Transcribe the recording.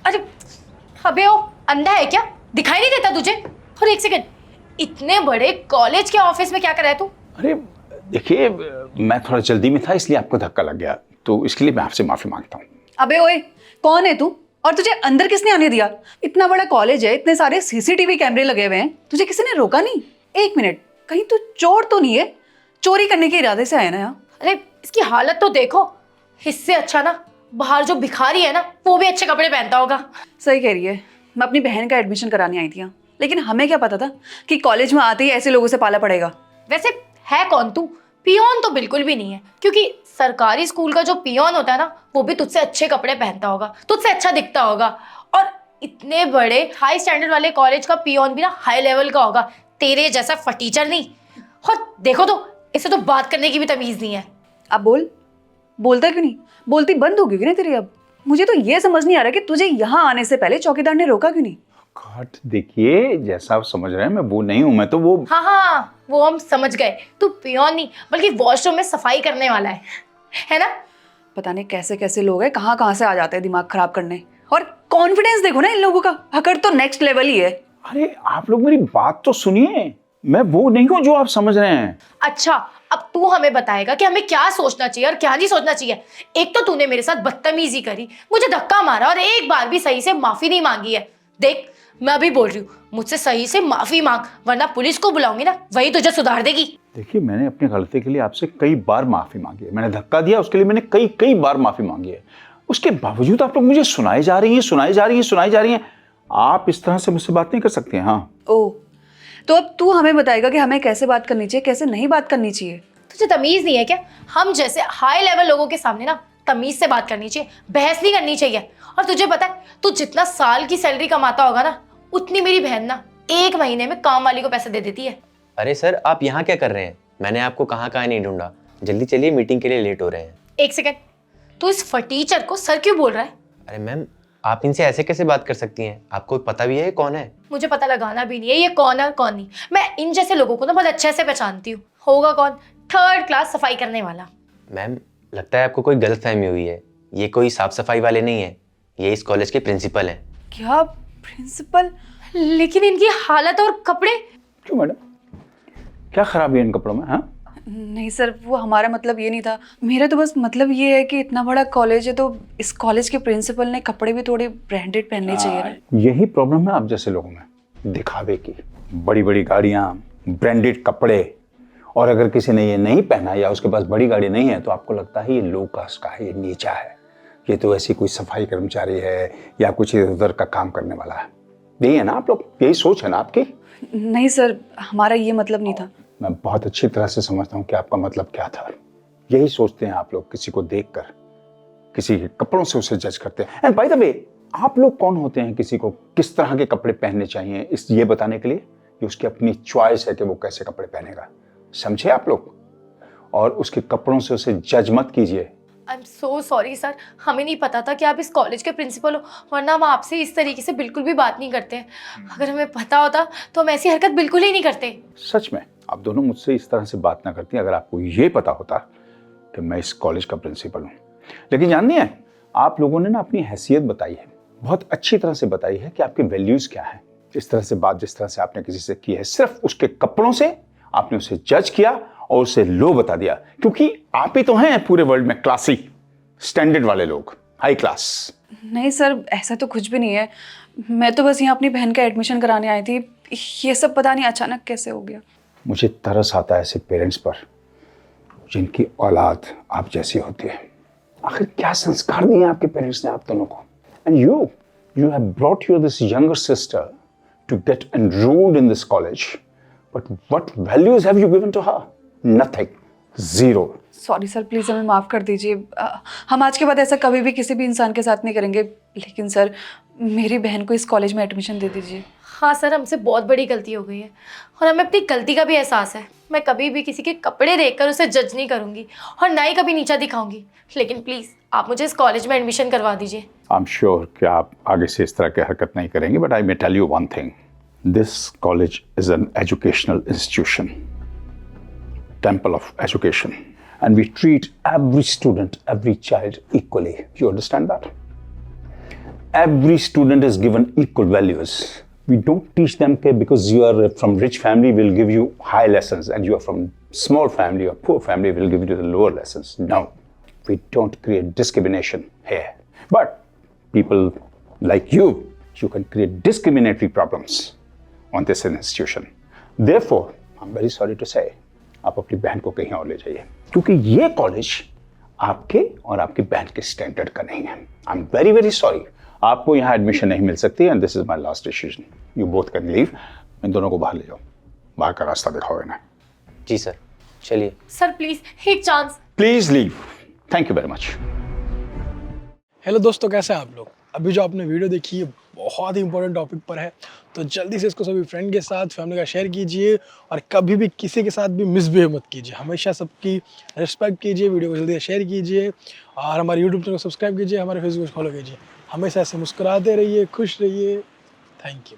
अरे अबे ओ अंधा है क्या, दिखाई नहीं देता तुझे? और एक सेकंड, इतने बड़े कॉलेज के ऑफिस में क्या कर रहा है तू? अरे देखिए, मैं थोड़ा जल्दी में था इसलिए आपको धक्का लग गया, तो इसके लिए मैं आपसे माफी मांगता हूँ। अबे ओए, कौन है तू? और तुझे अंदर किसने आने दिया? इतना बड़ा कॉलेज है, इतने सारे सीसीटीवी कैमरे लगे हुए हैं, तुझे किसी ने रोका नहीं? एक मिनट, कहीं तू चोर तो नहीं है? चोरी करने के इरादे से आया ना यहाँ? अरे इसकी हालत तो देखो, इससे अच्छा ना बाहर जो भिखारी है ना वो भी अच्छे कपड़े पहनता होगा। सही कह रही है। मैं अपनी बहन का एडमिशन कराने आई थी यहाँ, लेकिन हमें क्या पता था कि कॉलेज में आते ही ऐसे लोगों से पाला पड़ेगा। वैसे है कौन तू? पियोन तो बिल्कुल भी नहीं है, क्योंकि सरकारी स्कूल का जो पियोन होता है ना वो भी तुझसे अच्छे कपड़े पहनता होगा, तुझसे अच्छा दिखता होगा। और इतने बड़े हाई स्टैंडर्ड वाले कॉलेज का पियोन भी ना हाई लेवल का होगा, तेरे जैसा फटीचर नहीं। और देखो तो इसे तो बात करने की भी तमीज नहीं है। अब बोल, बोलता क्यों नहीं? बोलती बंद होगी कि नहीं तेरी अब? मुझे तो ये समझ नहीं आ रहा कि तुझे यहाँ आने से पहले चौकीदार ने रोका क्यों नहीं? गॉड, देखिए जैसा आप समझ रहे हैं मैं वो नहीं हूँ, मैं तो वो। हाँ हाँ, वो हम समझ गए, तू पियोन नहीं बल्कि वॉशरूम में सफाई करने वाला है ना? पता नहीं कैसे कैसे लोग हैं, कहाँ कहाँ से आ जाते हैं दिमाग खराब करने। और कॉन्फिडेंस देखो ना इन लोगों का, अकड़ तो नेक्स्ट लेवल ही है। अरे आप लोग मेरी बात तो सुनिए, मैं वो नहीं हूँ जो आप समझ रहे हैं। अच्छा, अब तू हमें बताएगा कि हमें क्या सोचना चाहिए और क्या नहीं सोचना चाहिए। एक तो तूने मेरे साथ बदतमीजी करी, मुझे धक्का मारा और एक बार भी सही से माफी नहीं मांगी है। देख मैं अभी बोल रही हूँ, मुझसे सही से माफी मांग, वरना पुलिस को बुलाऊंगी ना, वही तुझे सुधार देगी। देखिए, मैंने अपनी गलती के लिए आपसे कई बार माफी मांगी है, मैंने धक्का दिया उसके लिए मैंने कई कई बार माफी मांगी है। उसके बावजूद आप लोग मुझे सुनाई जा रही हैं। आप इस तरह से मुझसे बात नहीं कर सकते हैं। हाँ, ओ, तो अब तू हमें बताएगा कि हमें कैसे बात करनी चाहिए, कैसे नहीं बात करनी चाहिए? तुझे तमीज नहीं है क्या? हम जैसे हाई लेवल लोगों के सामने ना तमीज से बात करनी चाहिए, बहस नहीं करनी चाहिए। और तुझे पता है, तू जितना साल की सैलरी कमाता होगा ना, उतनी मेरी बहन ना एक महीने में काम वाली को पैसे दे देती है। अरे सर, आप यहाँ क्या कर रहे हैं? मैंने आपको कहाँ कहाँ नहीं ढूंढा। जल्दी चलिए, मीटिंग के लिए लेट हो रहे हैं। एक सेकंड, तू इस फटीचर को सर क्यों बोल रहा है? अरे मैम, आप इनसे ऐसे कैसे बात कर सकती हैं? आपको पता भी है ये कौन है? मुझे पता लगाना भी नहीं है ये कौन है और कौन नहीं। मैं इन जैसे लोगों को ना बहुत अच्छे से पहचानती हूँ। होगा कौन? थर्ड क्लास सफाई करने वाला। मैम, लगता है आपको कोई गलतफहमी हुई है। ये कोई साफ सफाई वाले नहीं है, ये इस कॉलेज के प्रिंसिपल हैं। क्या प्रिंसिपल? लेकिन इनकी हालत और कपड़े। क्यों मैडम, क्या खराबी है इन कपड़ों में? हाँ, नहीं सर, वो हमारा मतलब ये नहीं था। मेरा तो बस मतलब ये है कि इतना बड़ा कॉलेज है तो इस कॉलेज के प्रिंसिपल ने कपड़े भी थोड़े ब्रांडेड पहनने चाहिए ना। यही प्रॉब्लम है आप जैसे लोगों में, दिखावे की। बड़ी बड़ी गाड़ियां, ब्रांडेड कपड़े, और अगर किसी ने ये नहीं पहना या उसके पास बड़ी गाड़ी नहीं है तो आपको लगता है ये लो कास्ट का है, ये नीचा है, ये तो ऐसी कोई सफाई कर्मचारी है या कुछ इधर उधर का काम करने वाला है। यही है ना आप लोग, यही सोच है ना आपकी? नहीं सर, हमारा ये मतलब नहीं था। मैं बहुत अच्छी तरह से समझता हूँ कि आपका मतलब क्या था। यही सोचते हैं आप लोग, किसी को देखकर, किसी के कपड़ों से उसे जज करते हैं। एंड बाय द वे, आप लोग कौन होते हैं किसी को किस तरह के कपड़े पहनने चाहिए इस ये बताने के लिए? कि उसकी अपनी चॉइस है कि वो कैसे कपड़े पहनेगा, समझे आप लोग? और उसके कपड़ों से उसे जज मत कीजिए। I am so sorry sir, हमें नहीं पता था कि आप इस कॉलेज के प्रिंसिपल हो, वरना हम आपसे इस तरीके से बिल्कुल भी बात नहीं करते हैं। अगर हमें पता होता तो हम ऐसी हरकत बिल्कुल ही नहीं करते। सच में आप दोनों मुझसे इस तरह से बात ना करती अगर आपको ये पता होता कि मैं इस कॉलेज का प्रिंसिपल हूँ। लेकिन जानती हैं, आप लोगों ने ना अपनी हैसियत बताई है, बहुत अच्छी तरह से बताई है कि आपके वैल्यूज क्या हैं। इस तरह से बात जिस तरह से आपने किसी से की है, सिर्फ उसके कपड़ों से आपने उसे जज किया और उसे लो बता दिया, क्योंकि आप ही तो हैं पूरे वर्ल्ड में क्लासी स्टैंडर्ड वाले लोग, हाई क्लास। नहीं सर, ऐसा तो कुछ भी नहीं है। मैं तो बस यहाँ अपनी बहन का एडमिशन कराने आई थी। ये सब पता नहीं अचानक कैसे हो गया। मुझे तरस आता है ऐसे पेरेंट्स पर जिनकी औलाद आप जैसी होती है। आखिर क्या संस्कार दिए आपके पेरेंट्स ने आप दोनों को? And you have brought your this younger sister to get enrolled in this college, but what values have you given to her? Nothing, zero. Sorry sir, please हमें माफ़ कर दीजिए। हम आज के बाद ऐसा कभी भी किसी भी इंसान के साथ नहीं करेंगे। लेकिन सर, मेरी बहन को इस कॉलेज में एडमिशन दे दीजिए। हाँ सर, हमसे बहुत बड़ी गलती हो गई है और हमें अपनी गलती का भी एहसास है। मैं कभी भी किसी के कपड़े देखकर उसे जज नहीं करूँगी और ना ही कभी नीचा दिखाऊंगी। लेकिन प्लीज़ आप मुझे इस कॉलेज में एडमिशन करवा दीजिए। आई एम श्योर कि आप आगे से इस तरह की हरकत नहीं करेंगे, but I may tell you one thing, this college is an educational institution, temple of education, and we treat every student, every child equally. You understand that? Every student is given equal values. We don't teach them that because you are from rich family, we'll give you high lessons, and you are from small family or poor family, we'll give you the lower lessons. No, we don't create discrimination here. But people like you can create discriminatory problems on this institution. Therefore, I'm very sorry to say, आप अपनी बहन को कहीं और ले जाइए, क्योंकि ये कॉलेज आपके और आपकी बहन के स्टैंडर्ड का नहीं है. I am very very sorry. आपको यहाँ एडमिशन नहीं मिल सकती, and this is my last decision. You both can leave. इन दोनों को बाहर ले जाओ, बाहर का रास्ता दिखाओ इन्हें. जी सर, चलिए. सर प्लीज एक chance. Please leave. Thank you very much. Hello दोस्तों, कैसे हैं आप लोग? अभी जो आपने वीडियो देखी है बहुत ही इंपॉर्टेंट टॉपिक पर है, तो जल्दी से इसको सभी फ्रेंड के साथ, फैमिली का शेयर कीजिए और कभी भी किसी के साथ भी मिसबिहेव मत कीजिए. हमेशा सबकी रिस्पेक्ट कीजिए, वीडियो को जल्दी से शेयर कीजिए और हमारे यूट्यूब चैनल को सब्सक्राइब कीजिए, हमारे फेसबुक फॉलो कीजिए. हमेशा ऐसे मुस्कुराते रहिए, खुश रहिए. Thank you.